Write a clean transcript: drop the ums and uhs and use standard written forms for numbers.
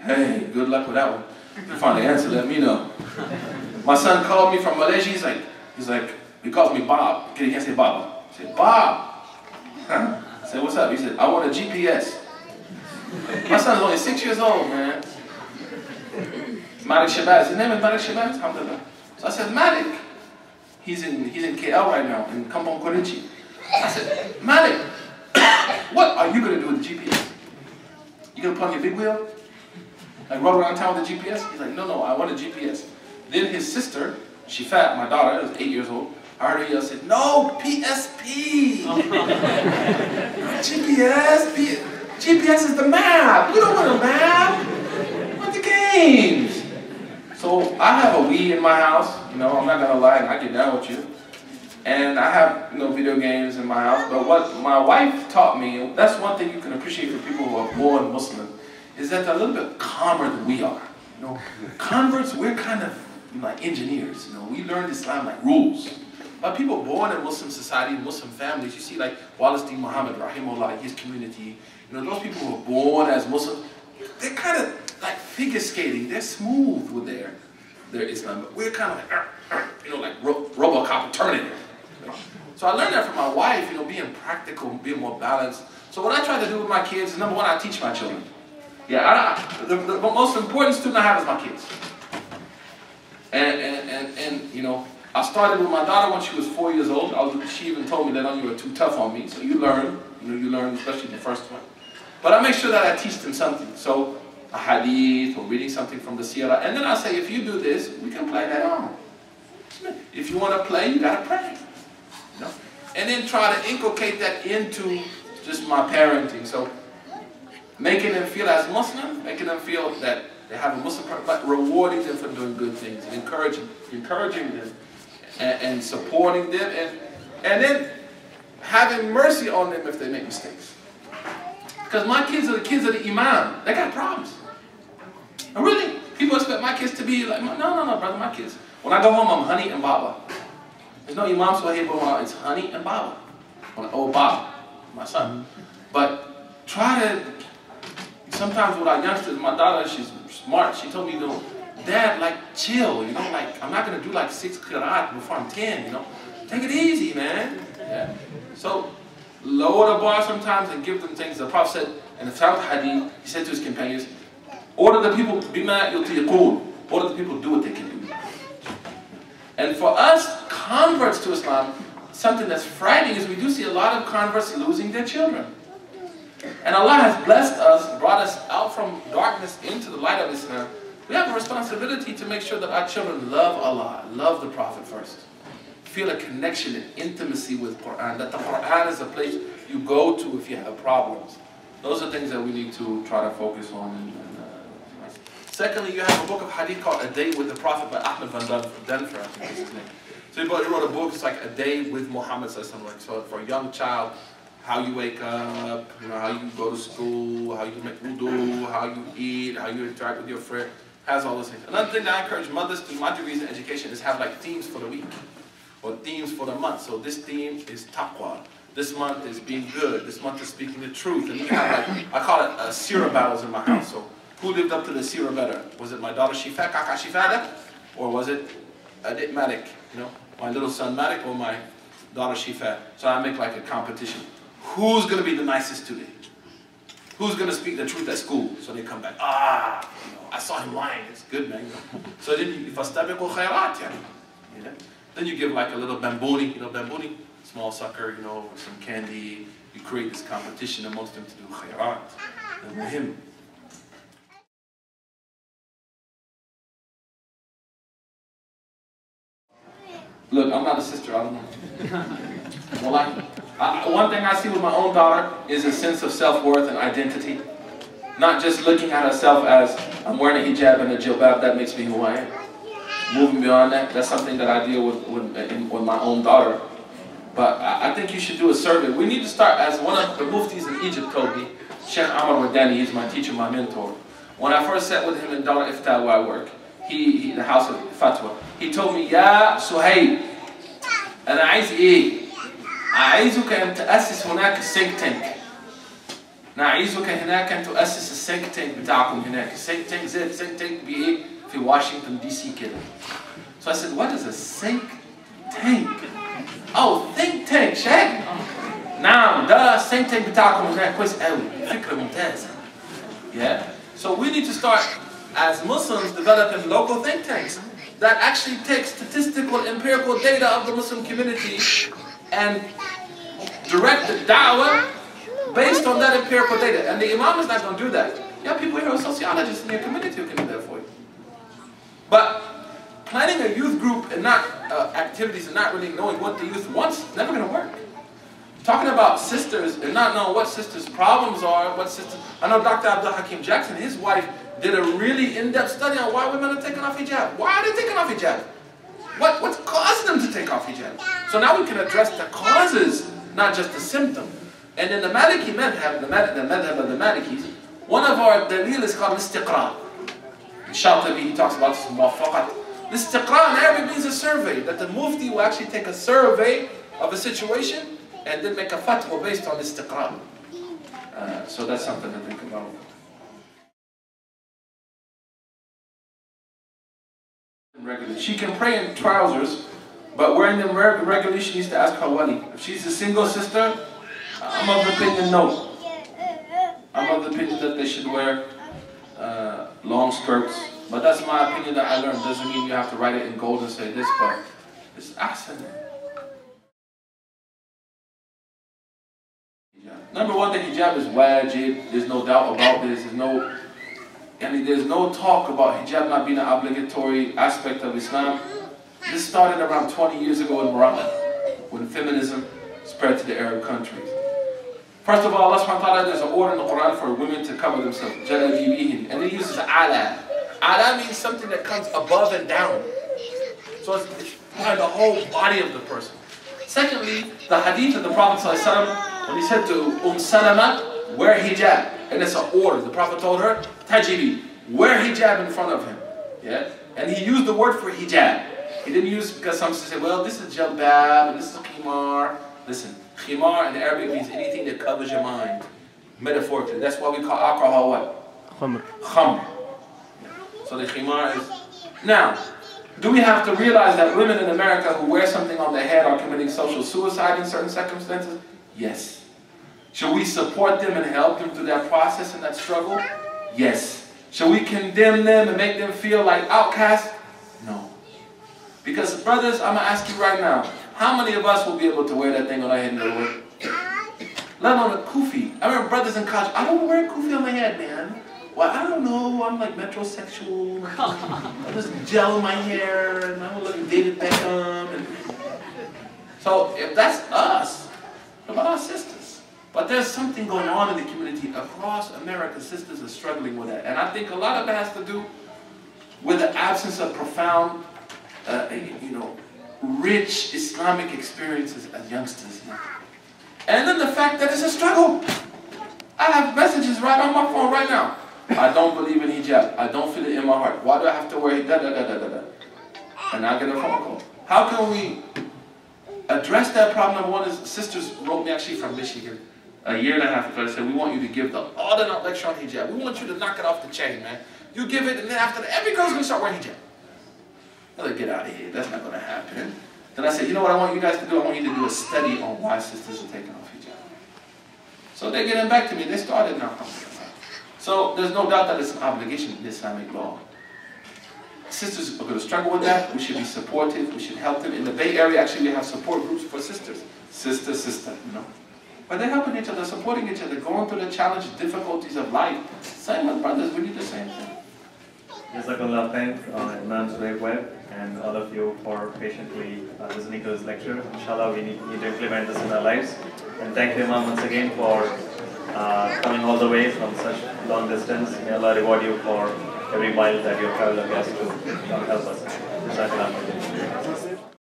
Hey, good luck with that one. If you find the answer, let me know. My son called me from Malaysia. He's like, he calls me Bob. He can't say Baba. I said, Bob. I said, what's up? He said, I want a GPS. My son's only 6 years old, man. Malik Shabazz. His name is Malik Shabazz. Alhamdulillah. So I said, Malik. He's in KL right now, in Kampong Korinchi. I said, Malik, what are you going to do with the GPS? You going to put on your big wheel? Like roll around town with the GPS? He's like, no, I want a GPS. Then his sister, Shifat, my daughter, is 8 years old, I heard her yell, said, no, PSP! GPS is the map! We don't want a map! We want the games! So I have a Wii in my house, I'm not gonna lie, and I get down with you. And I have, video games in my house, but what my wife taught me, that's one thing you can appreciate for people who are born Muslim, is that they're a little bit calmer than we are. Converts, we're kind of like engineers, we learned Islam like rules. But people born in Muslim society, Muslim families, you see like Wallace D. Muhammad, rahimahullah, his community, those people who are born as Muslim, they're kind of like figure skating, they're smooth with their Islam, but we're kind of like, like Robocop and Terminator. So I learned that from my wife, being practical, being more balanced. So what I try to do with my kids is, number one, I teach my children. Yeah, the most important student I have is my kids. And I started with my daughter when she was 4 years old. She even told me that you were too tough on me. So you learn, you learn, especially the first one. But I make sure that I teach them something. So a hadith or reading something from the seerah. And then I say, if you do this, we can play that on. If you want to play, you got to pray. And then try to inculcate that into just my parenting. So making them feel as Muslim, making them feel that they have a Muslim, but rewarding them for doing good things, and encouraging them, and supporting them, and then having mercy on them if they make mistakes. Because my kids are the kids of the Imam. They got problems. And really, people expect my kids to be like, no, brother, my kids. When I go home, I'm honey and baba. There's no Imam Suhaib Webb, it's honey and baba. Baba, my son. But try to, sometimes with our youngsters, my daughter, she's smart, she told me, Dad, like, chill, like, I'm not going to do like 6 qira'at before I'm 10, Take it easy, man. Yeah. So, lower the bar sometimes and give them things. The Prophet said, in the fourth hadith, he said to his companions, order the people, bima yutiqun, order the people to do what they can do. And for us, converts to Islam, something that's frightening is we do see a lot of converts losing their children. And Allah has blessed us, brought us out from darkness into the light of Islam. We have a responsibility to make sure that our children love Allah, love the Prophet first. Feel a connection and intimacy with Quran, that the Quran is a place you go to if you have problems. Those are things that we need to try to focus on. Secondly, you have a book of hadith called A Day with the Prophet by Ahmed van Denver, I think is his name. So he wrote a book, it's like A Day with Muhammad, so for a young child, how you wake up, how you go to school, how you make wudu, how you eat, how you interact with your friend, has all those things. Another thing that I encourage mothers to, my degrees in education, is have like themes for the week, or themes for the month. So this theme is taqwa. This month is being good. This month is speaking the truth. And you have like, I call it seerah battles in my house. So who lived up to the seerah better? Was it my daughter Shifa, Kaka Shifada? Or was it Adit Malik, my little son Malik, or my daughter Shifa? So I make like a competition. Who's going to be the nicest today? Who's going to speak the truth at school? So they come back, I saw him lying. It's good, man. So then you, then you give like a little bambuni, bambuni, small sucker, with some candy. You create this competition amongst them to do khairat. And with him. Look, I'm not a sister, I don't know. Well, one thing I see with my own daughter is a sense of self-worth and identity. Not just looking at herself as, I'm wearing a hijab and a jilbab, that makes me who I am. Moving beyond that, that's something that I deal with my own daughter. But I think you should do a survey. We need to start, as one of the muftis in Egypt told me, Sheikh Amr Wadani, he's my teacher, my mentor. When I first sat with him in Dar Ifta where I work, the house of Fatwa, he told me, Ya Suhaib, أنا عايز إيه؟ عايزك أن تأسس هناك think tank. نعيزك هناك أن تؤسس الثينك تانك بتاعكم هناك. الثينك تانك زي الثينك تانك بإيه في واشنطن دي سي كده. So I said, what is a think tank? Oh, think tank, شايف؟ نعم ده think tank بتاعكم هناك كويس قوي. فكرة ممتازة. Yeah. So we need to start as Muslims developing local think tanks that actually take statistical, empirical data of the Muslim community and direct the da'wah based on that empirical data. And the Imam is not going to do that. You have people here who are sociologists in your community who can do that for you. But planning a youth group and not activities and not really knowing what the youth wants is never going to work. Talking about sisters and not knowing what sisters' problems are, what sisters... I know Dr. Abdul Hakim Jackson, his wife, did a really in-depth study on why women are taking off hijab. Why are they taking off hijab? What's causing them to take off hijab? So now we can address the causes, not just the symptom. And in the Maliki madhab, the madhab of the Malikis, one of our dalil is called istiqra. Shatibi, he talks about this in Muwafaqat. Istiqra in Arabic means a survey, that the mufti will actually take a survey of a situation and then make a fatwa based on istiqra. So that's something to think about. She can pray in trousers, but wearing them regularly, she needs to ask her wali. If she's a single sister, I'm of the opinion no. I'm of the opinion that they should wear long skirts. But that's my opinion that I learned. Doesn't mean you have to write it in gold and say this, but it's ahsan. Number one, the hijab is wajib. There's no doubt about this. There's no talk about hijab not being an obligatory aspect of Islam. This started around 20 years ago in Morocco, when feminism spread to the Arab countries. First of all, Allah subhanahu wa ta'ala, there's an order in the Quran for women to cover themselves. Jalabibihin. And it uses ala. Ala means something that comes above and down. So it's behind the whole body of the person. Secondly, the hadith of the Prophet ﷺ, when he said to Salama, wear hijab. And it's an order. The Prophet told her, tajibi, wear hijab in front of him. Yeah? And he used the word for hijab. He didn't use, because some say, well, this is jalbab, and this is khimar. Listen, khimar in Arabic means anything that covers your mind. Metaphorically. That's why we call alcohol what? Khamr. Khamr. So the khimar is... Now, do we have to realize that women in America who wear something on their head are committing social suicide in certain circumstances? Yes. Should we support them and help them through that process and that struggle? Yes. Should we condemn them and make them feel like outcasts? No. Because brothers, I'm going to ask you right now, how many of us will be able to wear that thing on our head and go to work? Let alone a kufi. I remember brothers in college, I don't wear a kufi on my head, man. Well, I don't know, I'm like metrosexual. I just gel my hair and I'm looking David Beckham. So if that's us, what about our sisters? But there's something going on in the community across America. Sisters are struggling with that. And I think a lot of it has to do with the absence of profound, rich Islamic experiences as youngsters. And then the fact that it's a struggle. I have messages right on my phone right now. I don't believe in hijab. I don't feel it in my heart. Why do I have to wear it? And I get a phone call. How can we address that problem? Number one is, sisters wrote me actually from Michigan a year and a half ago. They said, we want you to give the all-out lecture on hijab. We want you to knock it off the chain, man. You give it, and then after that, every girl's going to start wearing hijab. I'm like, get out of here. That's not going to happen. Then I said, you know what I want you guys to do? I want you to do a study on why sisters are taking off hijab. So they're getting back to me. They started now. So there's no doubt that it's an obligation in Islamic law. Sisters are going to struggle with that. We should be supportive. We should help them. In the Bay Area, actually, we have support groups for sisters. Sister, But they're helping each other, supporting each other, going through the challenges, difficulties of life. Same with brothers, we need the same thing. Jazakallah thank Imam Suhaib Webb and all of you for patiently listening to this lecture. Inshallah, we need to implement this in our lives. And thank you, Imam, once again for coming all the way from such long distance. May Allah reward you for every mile that you have traveled across to come help us. Jazakallah.